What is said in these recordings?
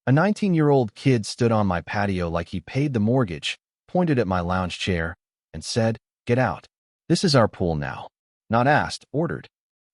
A 19-year-old kid stood on my patio like he paid the mortgage, pointed at my lounge chair, and said, "Get out. This is our pool now." Not asked, ordered.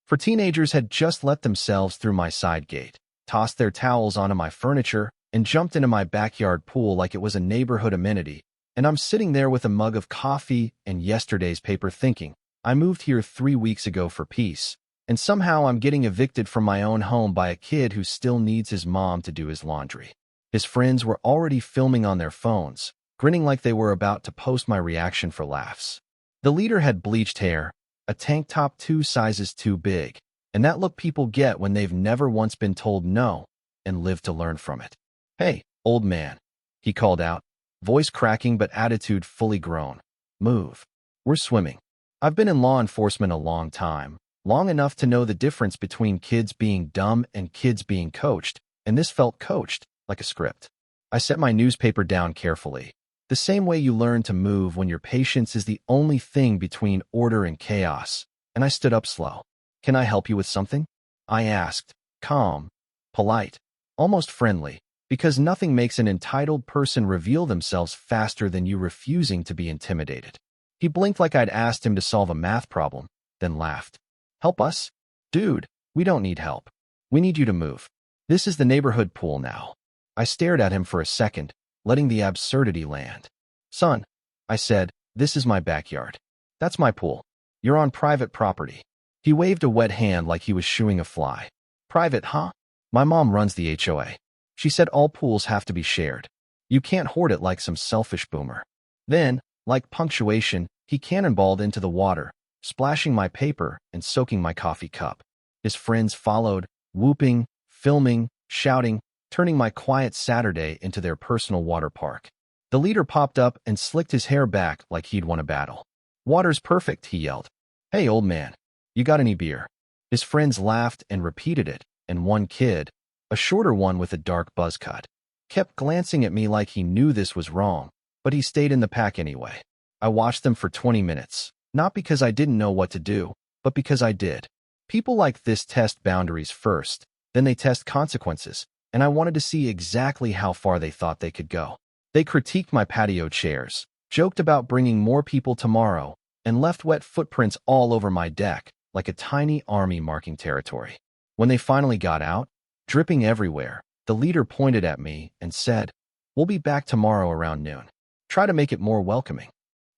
For teenagers had just let themselves through my side gate, tossed their towels onto my furniture, and jumped into my backyard pool like it was a neighborhood amenity, and I'm sitting there with a mug of coffee and yesterday's paper thinking, I moved here 3 weeks ago for peace, and somehow I'm getting evicted from my own home by a kid who still needs his mom to do his laundry. His friends were already filming on their phones, grinning like they were about to post my reaction for laughs. The leader had bleached hair, a tank top 2 sizes too big, and that look people get when they've never once been told no and lived to learn from it. "Hey, old man," he called out, voice cracking but attitude fully grown. "Move. We're swimming." I've been in law enforcement a long time, long enough to know the difference between kids being dumb and kids being coached, and this felt coached, like a script. I set my newspaper down carefully, the same way you learn to move when your patience is the only thing between order and chaos, and I stood up slow. "Can I help you with something?" I asked, calm, polite, almost friendly, because nothing makes an entitled person reveal themselves faster than you refusing to be intimidated. He blinked like I'd asked him to solve a math problem, then laughed. "Help us? Dude, we don't need help. We need you to move. This is the neighborhood pool now." I stared at him for a second, letting the absurdity land. "Son," I said, "this is my backyard. That's my pool. You're on private property." He waved a wet hand like he was shooing a fly. "Private, huh? My mom runs the HOA. She said all pools have to be shared. You can't hoard it like some selfish boomer." Then, like punctuation, he cannonballed into the water, splashing my paper and soaking my coffee cup. His friends followed, whooping, filming, shouting, turning my quiet Saturday into their personal water park. The leader popped up and slicked his hair back like he'd won a battle. "Water's perfect," he yelled. "Hey, old man, you got any beer?" His friends laughed and repeated it, and one kid, a shorter one with a dark buzz cut, kept glancing at me like he knew this was wrong, but he stayed in the pack anyway. I watched them for 20 minutes, not because I didn't know what to do, but because I did. People like this test boundaries first, then they test consequences, and I wanted to see exactly how far they thought they could go. They critiqued my patio chairs, joked about bringing more people tomorrow, and left wet footprints all over my deck, like a tiny army marking territory. When they finally got out, dripping everywhere, the leader pointed at me and said, "We'll be back tomorrow around noon. Try to make it more welcoming."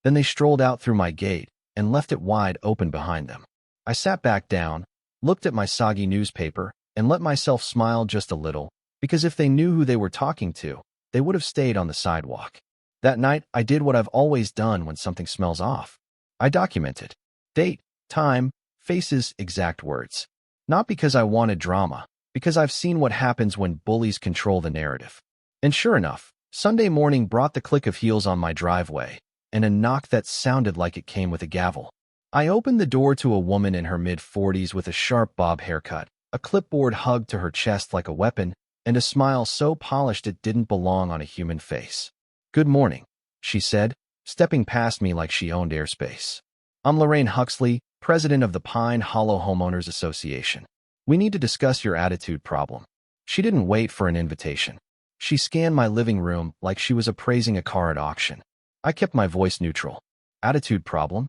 Then they strolled out through my gate and left it wide open behind them. I sat back down, looked at my soggy newspaper, and let myself smile just a little, because if they knew who they were talking to, they would have stayed on the sidewalk. That night, I did what I've always done when something smells off. I documented. Date, time, faces, exact words. Not because I wanted drama, because I've seen what happens when bullies control the narrative. And sure enough, Sunday morning brought the click of heels on my driveway, and a knock that sounded like it came with a gavel. I opened the door to a woman in her mid-40s with a sharp bob haircut, a clipboard hugged to her chest like a weapon, and a smile so polished it didn't belong on a human face. "Good morning," she said, stepping past me like she owned airspace. "I'm Lorraine Huxley, president of the Pine Hollow Homeowners Association. We need to discuss your attitude problem." She didn't wait for an invitation. She scanned my living room like she was appraising a car at auction. I kept my voice neutral. "Attitude problem?"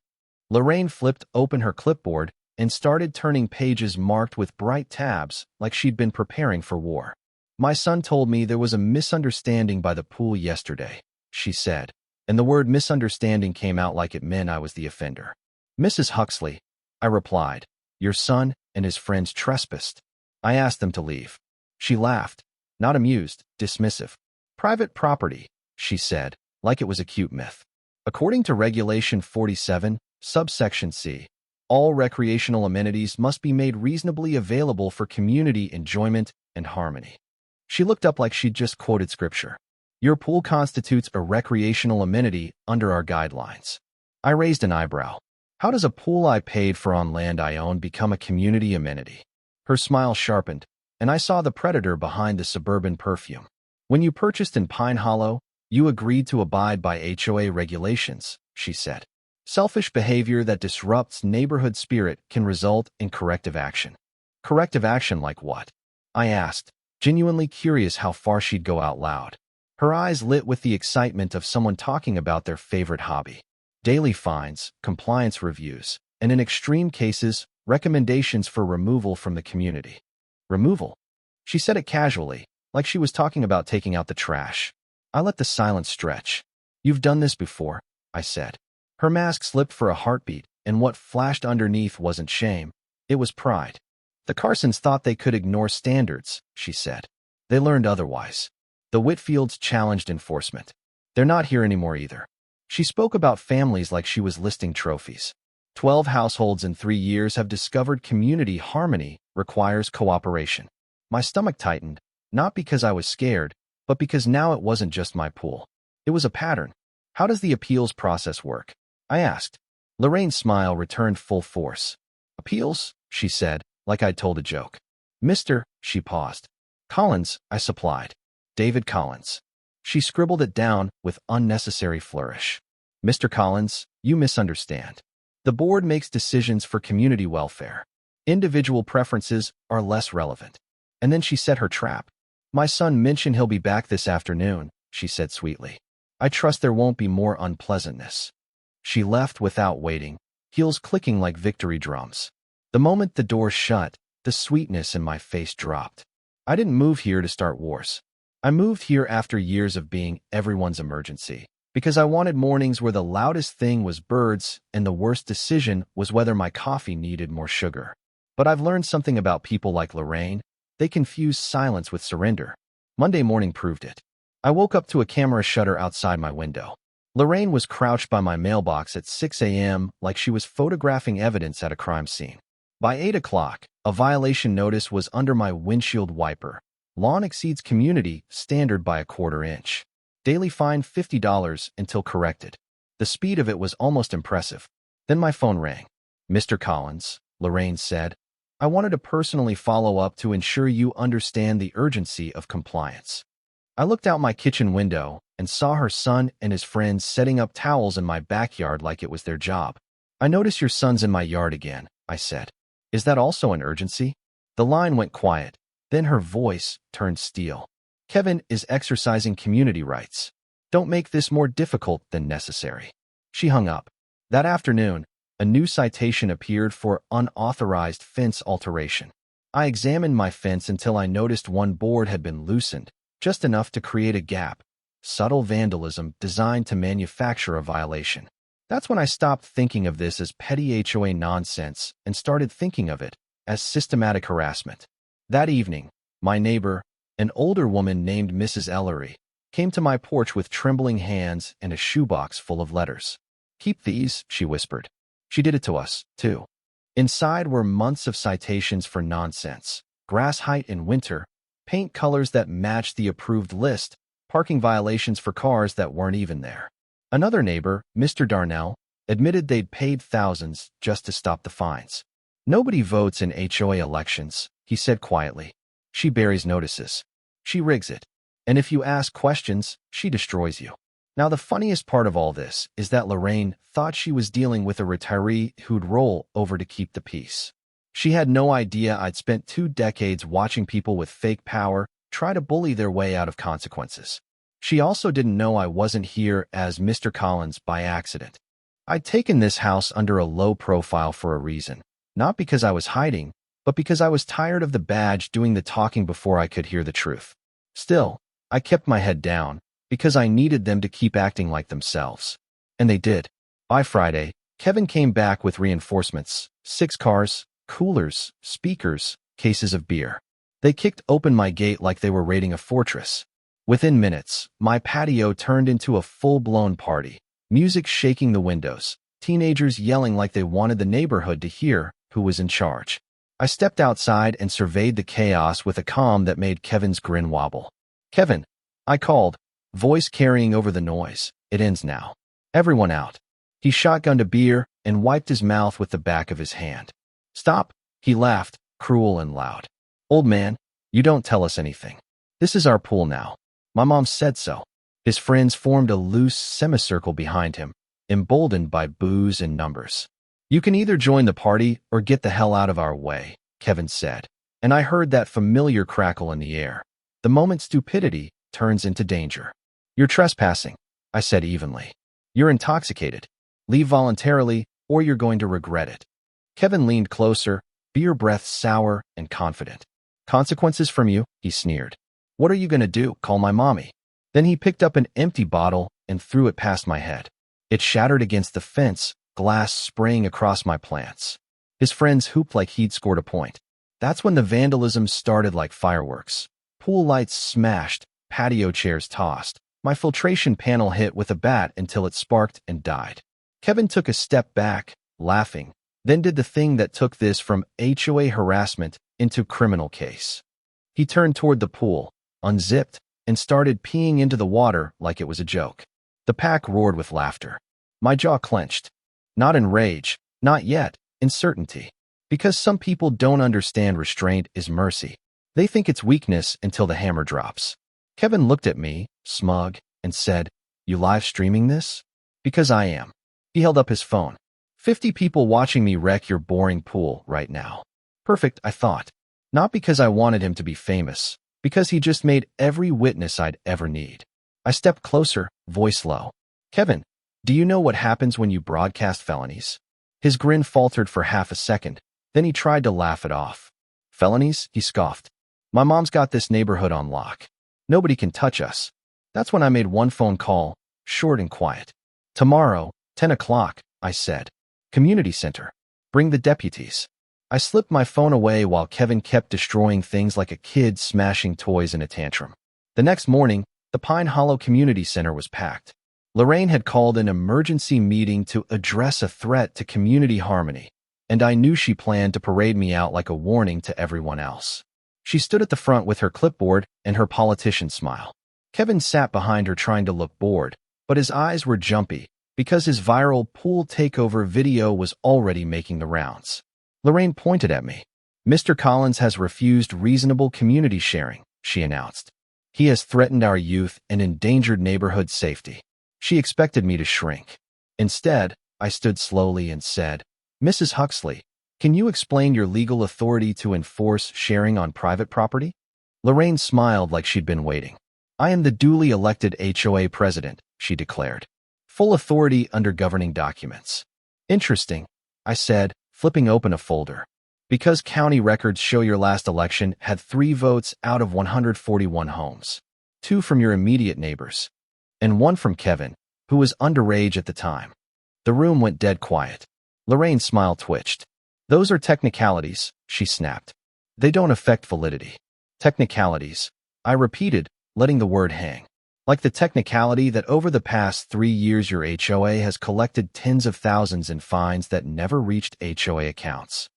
Lorraine flipped open her clipboard and started turning pages marked with bright tabs like she'd been preparing for war. "My son told me there was a misunderstanding by the pool yesterday," she said, and the word misunderstanding came out like it meant I was the offender. "Mrs. Huxley," I replied, "your son and his friends trespassed. I asked them to leave." She laughed, not amused, dismissive. "Private property," she said, like it was a cute myth. "According to Regulation 47, subsection C, all recreational amenities must be made reasonably available for community enjoyment and harmony." She looked up like she'd just quoted scripture. "Your pool constitutes a recreational amenity under our guidelines." I raised an eyebrow. "How does a pool I paid for on land I own become a community amenity?" Her smile sharpened, and I saw the predator behind the suburban perfume. "When you purchased in Pine Hollow, you agreed to abide by HOA regulations," she said. "Selfish behavior that disrupts neighborhood spirit can result in corrective action." "Corrective action like what?" I asked, genuinely curious how far she'd go out loud. Her eyes lit with the excitement of someone talking about their favorite hobby. Daily fines, compliance reviews, and in extreme cases, recommendations for removal from the community. Removal? She said it casually, like she was talking about taking out the trash. I let the silence stretch. You've done this before, I said. Her mask slipped for a heartbeat, and what flashed underneath wasn't shame. It was pride. The Carsons thought they could ignore standards, she said. They learned otherwise. The Whitfields challenged enforcement. They're not here anymore either. She spoke about families like she was listing trophies. 12 households in 3 years have discovered community harmony requires cooperation. My stomach tightened, not because I was scared, but because now it wasn't just my pool. It was a pattern. How does the appeals process work? I asked. Lorraine's smile returned full force. Appeals? She said, like I'd told a joke. Mr. She paused. Collins, I supplied. David Collins. She scribbled it down with unnecessary flourish. Mr. Collins, you misunderstand. The board makes decisions for community welfare. Individual preferences are less relevant. And then she set her trap. My son mentioned he'll be back this afternoon, she said sweetly. I trust there won't be more unpleasantness. She left without waiting, heels clicking like victory drums. The moment the door shut, the sweetness in my face dropped. I didn't move here to start wars. I moved here after years of being everyone's emergency, because I wanted mornings where the loudest thing was birds and the worst decision was whether my coffee needed more sugar. But I've learned something about people like Lorraine. They confuse silence with surrender. Monday morning proved it. I woke up to a camera shutter outside my window. Lorraine was crouched by my mailbox at 6 a.m. like she was photographing evidence at a crime scene. By 8 o'clock, a violation notice was under my windshield wiper. Lawn exceeds community standard by a quarter inch. Daily fine $50 until corrected. The speed of it was almost impressive. Then my phone rang. Mr. Collins, Lorraine said, I wanted to personally follow up to ensure you understand the urgency of compliance. I looked out my kitchen window and saw her son and his friends setting up towels in my backyard like it was their job. I notice your son's in my yard again, I said. Is that also an urgency? The line went quiet. Then her voice turned steel. Kevin is exercising community rights. Don't make this more difficult than necessary. She hung up. That afternoon, a new citation appeared for unauthorized fence alteration. I examined my fence until I noticed one board had been loosened, just enough to create a gap. Subtle vandalism designed to manufacture a violation. That's when I stopped thinking of this as petty HOA nonsense and started thinking of it as systematic harassment. That evening, my neighbor, an older woman named Mrs. Ellery, came to my porch with trembling hands and a shoebox full of letters. Keep these, she whispered. She did it to us, too. Inside were months of citations for nonsense, grass height in winter, paint colors that matched the approved list, parking violations for cars that weren't even there. Another neighbor, Mr. Darnell, admitted they'd paid thousands just to stop the fines. Nobody votes in HOA elections, he said quietly. She buries notices. She rigs it. And if you ask questions, she destroys you. Now, the funniest part of all this is that Lorraine thought she was dealing with a retiree who'd roll over to keep the peace. She had no idea I'd spent 2 decades watching people with fake power try to bully their way out of consequences. She also didn't know I wasn't here as Mr. Collins by accident. I'd taken this house under a low profile for a reason, not because I was hiding, but because I was tired of the badge doing the talking before I could hear the truth. Still, I kept my head down, because I needed them to keep acting like themselves. And they did. By Friday, Kevin came back with reinforcements, 6 cars, coolers, speakers, cases of beer. They kicked open my gate like they were raiding a fortress. Within minutes, my patio turned into a full-blown party, music shaking the windows, teenagers yelling like they wanted the neighborhood to hear who was in charge. I stepped outside and surveyed the chaos with a calm that made Kevin's grin wobble. Kevin, I called, voice carrying over the noise. It ends now. Everyone out. He shotgunned a beer and wiped his mouth with the back of his hand. Stop, he laughed, cruel and loud. Old man, you don't tell us anything. This is our pool now. My mom said so. His friends formed a loose semicircle behind him, emboldened by booze and numbers. You can either join the party or get the hell out of our way, Kevin said, and I heard that familiar crackle in the air. the moment stupidity turns into danger. You're trespassing, I said evenly. You're intoxicated. Leave voluntarily, or you're going to regret it. Kevin leaned closer, beer breath sour and confident. Consequences from you, he sneered. What are you going to do, call my mommy? Then he picked up an empty bottle and threw it past my head. It shattered against the fence, glass spraying across my plants. His friends hooped like he'd scored a point. That's when the vandalism started like fireworks. Pool lights smashed, patio chairs tossed. My filtration panel hit with a bat until it sparked and died. Kevin took a step back, laughing, then did the thing that took this from HOA harassment into criminal case. He turned toward the pool, unzipped, and started peeing into the water like it was a joke. The pack roared with laughter. My jaw clenched. Not in rage, not yet, in certainty. Because some people don't understand restraint is mercy. They think it's weakness until the hammer drops. Kevin looked at me, smug, and said, "You live streaming this?" "Because I am." He held up his phone. 50 people watching me wreck your boring pool right now. Perfect, I thought. Not because I wanted him to be famous, because he just made every witness I'd ever need. I stepped closer, voice low. "Kevin, do you know what happens when you broadcast felonies?" His grin faltered for half a second, then he tried to laugh it off. "Felonies?" he scoffed. "My mom's got this neighborhood on lock. Nobody can touch us." That's when I made one phone call, short and quiet. "Tomorrow, 10 o'clock, I said. Community center. Bring the deputies." I slipped my phone away while Kevin kept destroying things like a kid smashing toys in a tantrum. The next morning, the Pine Hollow Community Center was packed. Lorraine had called an emergency meeting to address a threat to community harmony, and I knew she planned to parade me out like a warning to everyone else. She stood at the front with her clipboard and her politician smile. Kevin sat behind her trying to look bored, but his eyes were jumpy because his viral pool takeover video was already making the rounds. Lorraine pointed at me. "Mr. Collins has refused reasonable community sharing," she announced. "He has threatened our youth and endangered neighborhood safety." She expected me to shrink. Instead, I stood slowly and said, "Mrs. Huxley, can you explain your legal authority to enforce sharing on private property?" Lorraine smiled like she'd been waiting. "I am the duly elected HOA president," she declared. "Full authority under governing documents." "Interesting," I said, flipping open a folder. "Because county records show your last election had 3 votes out of 141 homes. 2 from your immediate neighbors, and 1 from Kevin, who was underage at the time." The room went dead quiet. Lorraine's smile twitched. "Those are technicalities," she snapped. "They don't affect validity." "Technicalities," I repeated, letting the word hang. "Like the technicality that over the past 3 years your HOA has collected tens of thousands in fines that never reached HOA accounts."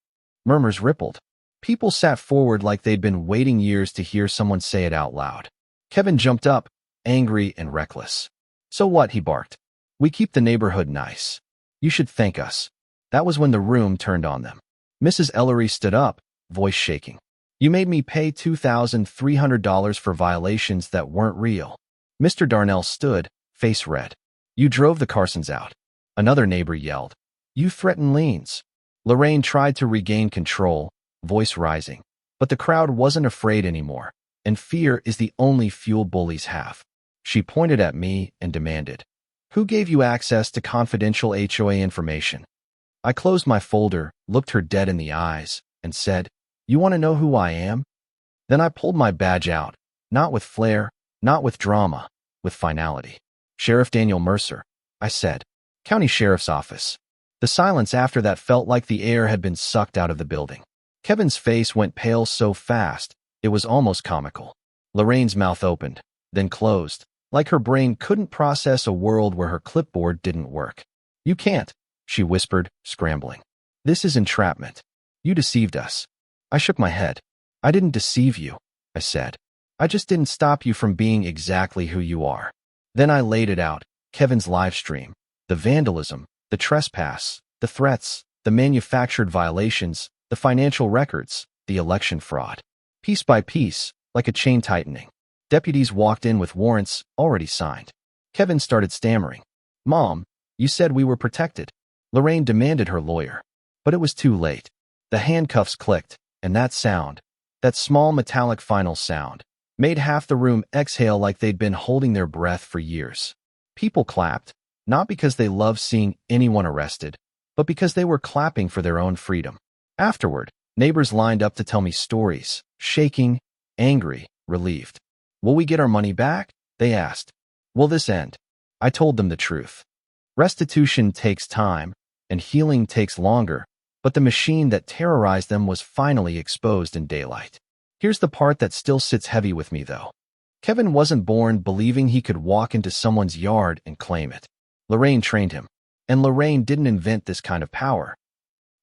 Murmurs rippled. People sat forward like they'd been waiting years to hear someone say it out loud. Kevin jumped up, angry and reckless. "So what?" he barked. "We keep the neighborhood nice. You should thank us." That was when the room turned on them. Mrs. Ellery stood up, voice shaking. "You made me pay $2,300 for violations that weren't real." Mr. Darnell stood, face red. "You drove the Carsons out." Another neighbor yelled. "You threatened liens." Lorraine tried to regain control, voice rising. But the crowd wasn't afraid anymore, and fear is the only fuel bullies have. She pointed at me and demanded, "Who gave you access to confidential HOA information?" I closed my folder, looked her dead in the eyes, and said, "You want to know who I am?" Then I pulled my badge out, not with flair, not with drama, with finality. "Sheriff Daniel Mercer," I said. "County Sheriff's Office." The silence after that felt like the air had been sucked out of the building. Kevin's face went pale so fast, it was almost comical. Lorraine's mouth opened, then closed, like her brain couldn't process a world where her clipboard didn't work. "You can't," she whispered, scrambling. "This is entrapment. You deceived us." I shook my head. "I didn't deceive you," I said. "I just didn't stop you from being exactly who you are." Then I laid it out, Kevin's live stream, the vandalism, the trespass, the threats, the manufactured violations, the financial records, the election fraud. Piece by piece, like a chain tightening. Deputies walked in with warrants already signed. Kevin started stammering. "Mom, you said we were protected." Lorraine demanded her lawyer. But it was too late. The handcuffs clicked, and that sound, that small metallic final sound, made half the room exhale like they'd been holding their breath for years. People clapped, not because they loved seeing anyone arrested, but because they were clapping for their own freedom. Afterward, neighbors lined up to tell me stories, shaking, angry, relieved. "Will we get our money back?" they asked. "Will this end?" I told them the truth. Restitution takes time, and healing takes longer, but the machine that terrorized them was finally exposed in daylight. Here's the part that still sits heavy with me, though. Kevin wasn't born believing he could walk into someone's yard and claim it. Lorraine trained him, and Lorraine didn't invent this kind of power.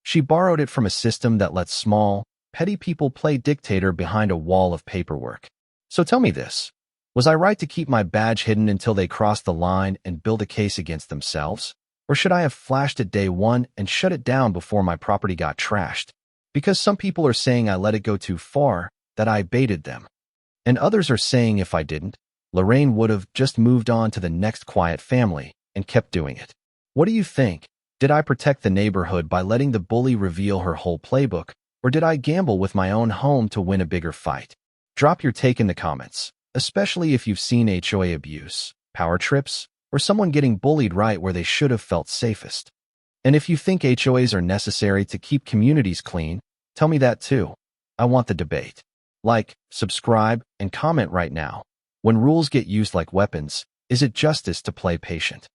She borrowed it from a system that lets small, petty people play dictator behind a wall of paperwork. So tell me this. Was I right to keep my badge hidden until they crossed the line and build a case against themselves? Or should I have flashed it day one and shut it down before my property got trashed? Because some people are saying I let it go too far, that I baited them. And others are saying if I didn't, Lorraine would have just moved on to the next quiet family and kept doing it. What do you think? Did I protect the neighborhood by letting the bully reveal her whole playbook, or did I gamble with my own home to win a bigger fight? Drop your take in the comments, especially if you've seen HOA abuse, power trips, or someone getting bullied right where they should have felt safest. And if you think HOAs are necessary to keep communities clean, tell me that too. I want the debate. Like, subscribe, and comment right now. When rules get used like weapons, is it justice to play patient?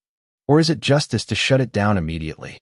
Or is it justice to shut it down immediately?